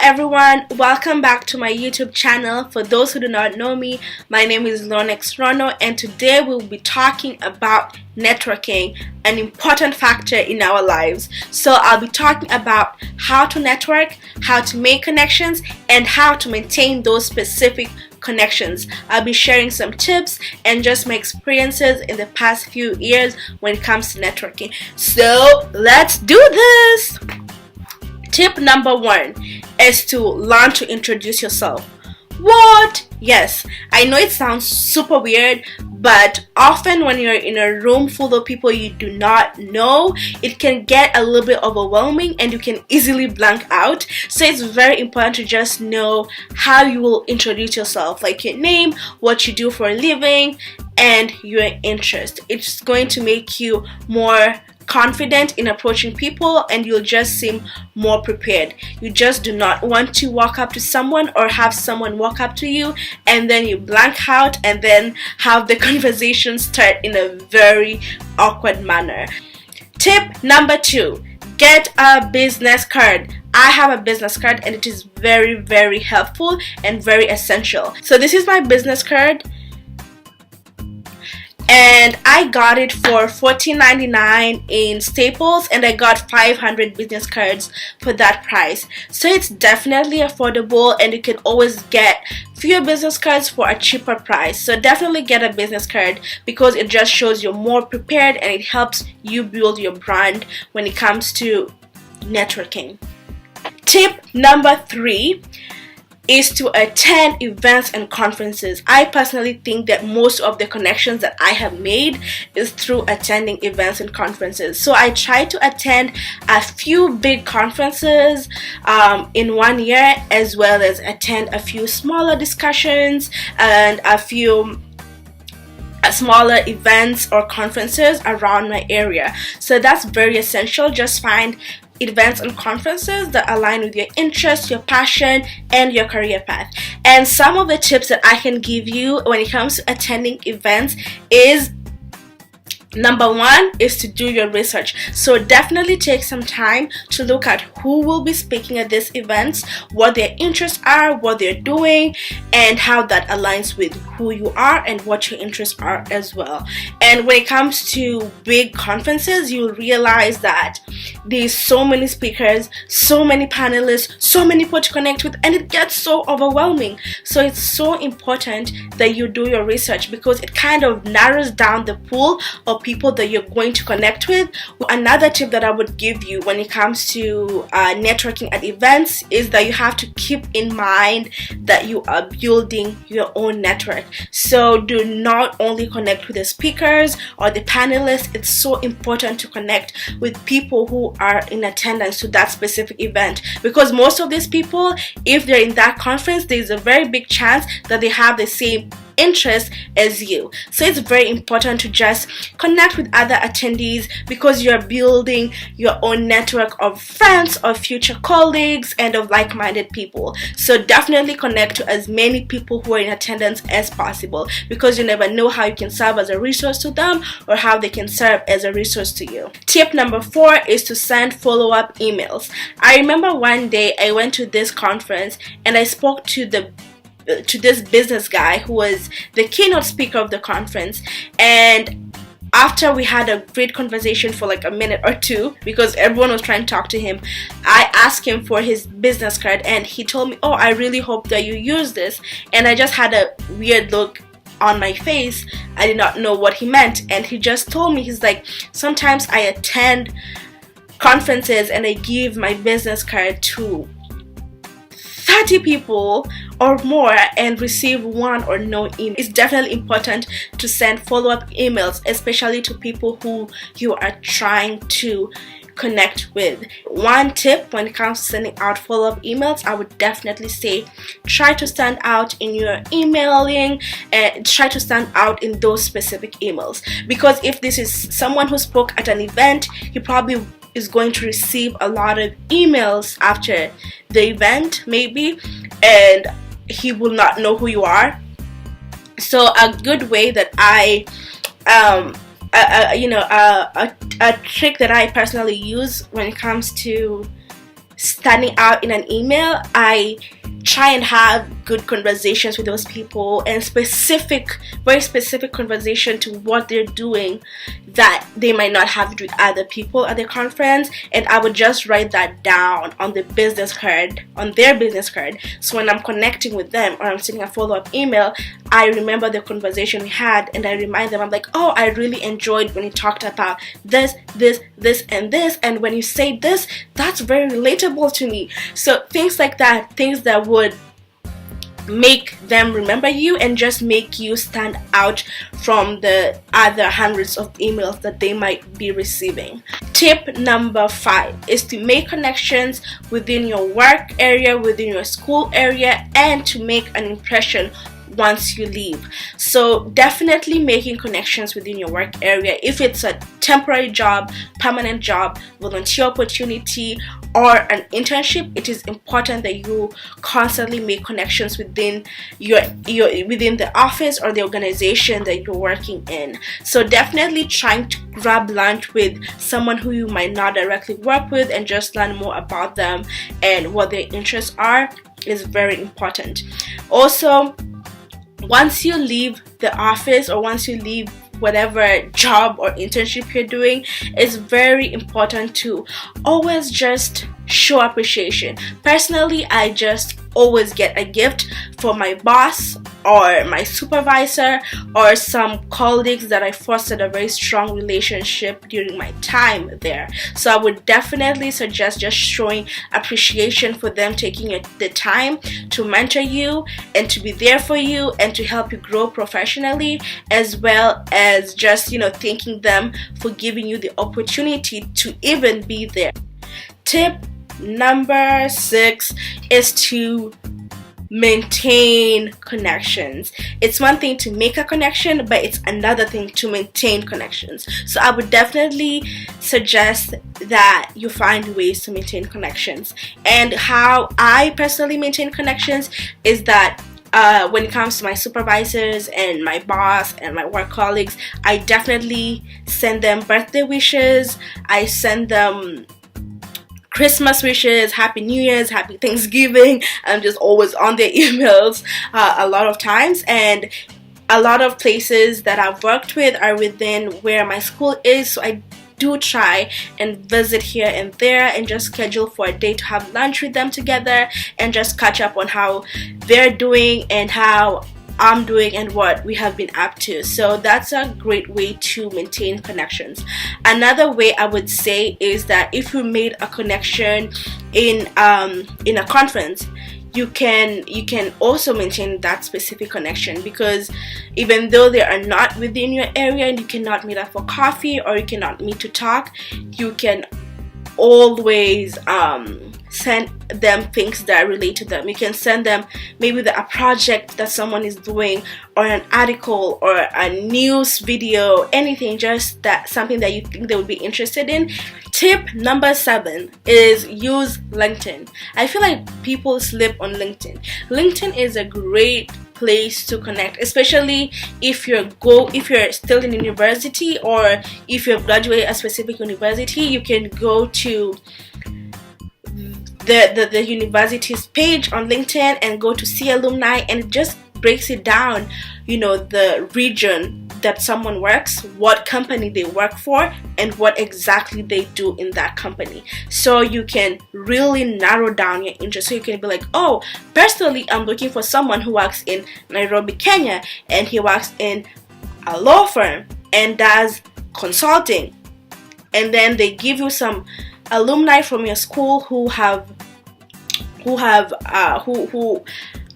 everyone, welcome back to my YouTube channel. For those who do not know me, my name is Lornex Rono, and today we'll be talking about networking, an important factor in our lives. So I'll be talking about how to network, how to make connections, and how to maintain those specific connections. I'll be sharing some tips and just my experiences in the past few years when it comes to networking. So let's do this. Tip number 1 is to learn to introduce yourself. What? Yes, I know it sounds super weird, but often when you're in a room full of people you do not know, it can get a little bit overwhelming and you can easily blank out. So it's very important to just know how you will introduce yourself, like your name, what you do for a living, and your interest. It's going to make you more confident in approaching people, and you'll just seem more prepared. You just do not want to walk up to someone or have someone walk up to you and then you blank out and then have the conversation start in a very awkward manner. Tip number 2, get a business card. I have a business card and it is very helpful and very essential. So this is my business card, and I got it for $14.99 in Staples, and I got 500 business cards for that price. So it's definitely affordable, and you can always get fewer business cards for a cheaper price. So definitely get a business card because it just shows you're more prepared and it helps you build your brand when it comes to networking. Tip number 3 is to attend events and conferences. I personally think that most of the connections that I have made is through attending events and conferences. So I try to attend a few big conferences in 1 year, as well as attend a few smaller discussions and a few smaller events or conferences around my area. So that's very essential. Just find events and conferences that align with your interests, your passion, and your career path. And some of the tips that I can give you when it comes to attending events is, number 1 is to do your research. So definitely take some time to look at who will be speaking at these events, what their interests are, what they're doing, and how that aligns with who you are and what your interests are as well. And when it comes to big conferences, you'll realize that there's so many speakers, so many panelists, so many people to connect with, and it gets so overwhelming. So it's so important that you do your research because it kind of narrows down the pool of people that you're going to connect with. Another tip that I would give you when it comes to networking at events is that you have to keep in mind that you are building your own network. So do not only connect with the speakers or the panelists. It's so important to connect with people who are in attendance to that specific event, because most of these people, if they're in that conference, there's a very big chance that they have the same interest as you. So it's very important to just connect with other attendees because you're building your own network of friends, of future colleagues, and of like-minded people. So definitely connect to as many people who are in attendance as possible, because you never know how you can serve as a resource to them or how they can serve as a resource to you. Tip number 4 is to send follow-up emails. I remember one day I went to this conference and I spoke to this business guy who was the keynote speaker of the conference, and after we had a great conversation for like a minute or two because everyone was trying to talk to him, I asked him for his business card and he told me, "Oh, I really hope that you use this," and I just had a weird look on my face. I did not know what he meant, and he just told me, he's like, "Sometimes I attend conferences and I give my business card to 30 people or more and receive one or no email." It's definitely important to send follow-up emails, especially to people who you are trying to connect with. One tip when it comes to sending out follow-up emails, I would definitely say try to stand out in your emailing and try to stand out in those specific emails, because if this is someone who spoke at an event, he probably is going to receive a lot of emails after the event maybe, and he will not know who you are. So a good way that I a trick that I personally use when it comes to standing out in an email, I try and have good conversations with those people, and very specific conversation to what they're doing that they might not have with other people at the conference. And I would just write that down on their business card. So when I'm connecting with them or I'm sending a follow-up email, I remember the conversation we had, and I remind them, I'm like, oh, I really enjoyed when you talked about this, and this, and when you say this, that's very relatable to me. So things like that, things that would make them remember you and just make you stand out from the other hundreds of emails that they might be receiving. Tip number 5 is to make connections within your work area, within your school area, and to make an impression once you leave. So definitely making connections within your work area. If it's a temporary job, permanent job, volunteer opportunity, or an internship, it is important that you constantly make connections within within the office or the organization that you're working in. So definitely trying to grab lunch with someone who you might not directly work with and just learn more about them and what their interests are is very important. Also, once you leave the office or once you leave whatever job or internship you're doing, it's very important to always just show appreciation. Personally, I just always get a gift for my boss or my supervisor or some colleagues that I fostered a very strong relationship during my time there. So I would definitely suggest just showing appreciation for them taking the time to mentor you and to be there for you and to help you grow professionally, as well as just thanking them for giving you the opportunity to even be there. Tip number 6 is to maintain connections. It's one thing to make a connection, but it's another thing to maintain connections. So I would definitely suggest that you find ways to maintain connections. And how I personally maintain connections is that when it comes to my supervisors and my boss and my work colleagues, I definitely send them birthday wishes. I send them Christmas wishes, Happy New Year's, Happy Thanksgiving. I'm just always on their emails a lot of times. And a lot of places that I've worked with are within where my school is, so I do try and visit here and there and just schedule for a day to have lunch with them together and just catch up on how they're doing and how I'm doing and what we have been up to. So that's a great way to maintain connections. Another way I would say is that if you made a connection in a conference, you can also maintain that specific connection, because even though they are not within your area and you cannot meet up for coffee or you cannot meet to talk, you can always send them things that relate to them. You can send them maybe a project that someone is doing, or an article, or a news video, anything, just that something that you think they would be interested in. Tip number 7 is use LinkedIn. I feel like people slip on LinkedIn. LinkedIn is a great place to connect, especially if you're still in university, or if you've graduated a specific university. You can go to the university's page on LinkedIn and go to see alumni, and it just breaks it down, the region that someone works, what company they work for, and what exactly they do in that company. So you can really narrow down your interest. So you can be like, oh, personally, I'm looking for someone who works in Nairobi, Kenya, and he works in a law firm and does consulting. And then they give you some alumni from your school who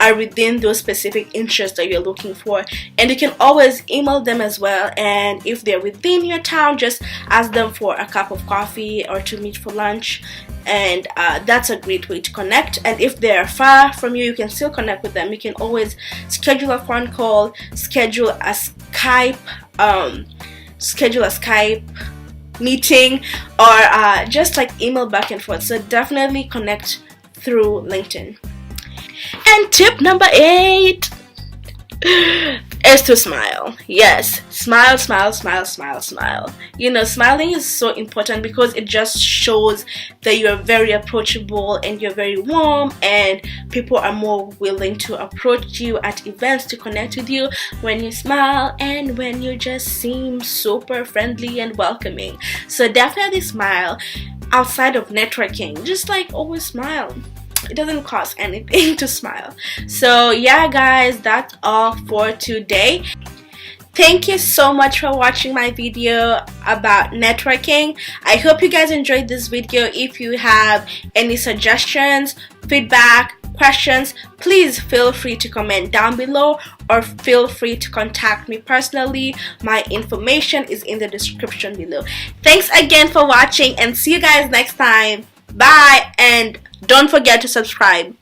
are within those specific interests that you're looking for, and you can always email them as well. And if they're within your town, just ask them for a cup of coffee or to meet for lunch, and that's a great way to connect. And if they're far from you, you can still connect with them. You can always schedule a phone call, schedule a Skype meeting, or just like email back and forth. So definitely connect through LinkedIn. And tip number 8 is to smile. Yes, smile, smile, smile, smile, smile. You know, smiling is so important because it just shows that you're very approachable and you're very warm, and people are more willing to approach you at events to connect with you when you smile and when you just seem super friendly and welcoming. So definitely smile. Outside of networking, just like always smile. It doesn't cost anything to smile. So yeah guys, that's all for today. Thank you so much for watching my video about networking. I hope you guys enjoyed this video. If you have any suggestions, feedback, questions, please feel free to comment down below or feel free to contact me personally. My information is in the description below. Thanks again for watching and see you guys next time. Bye, and don't forget to subscribe.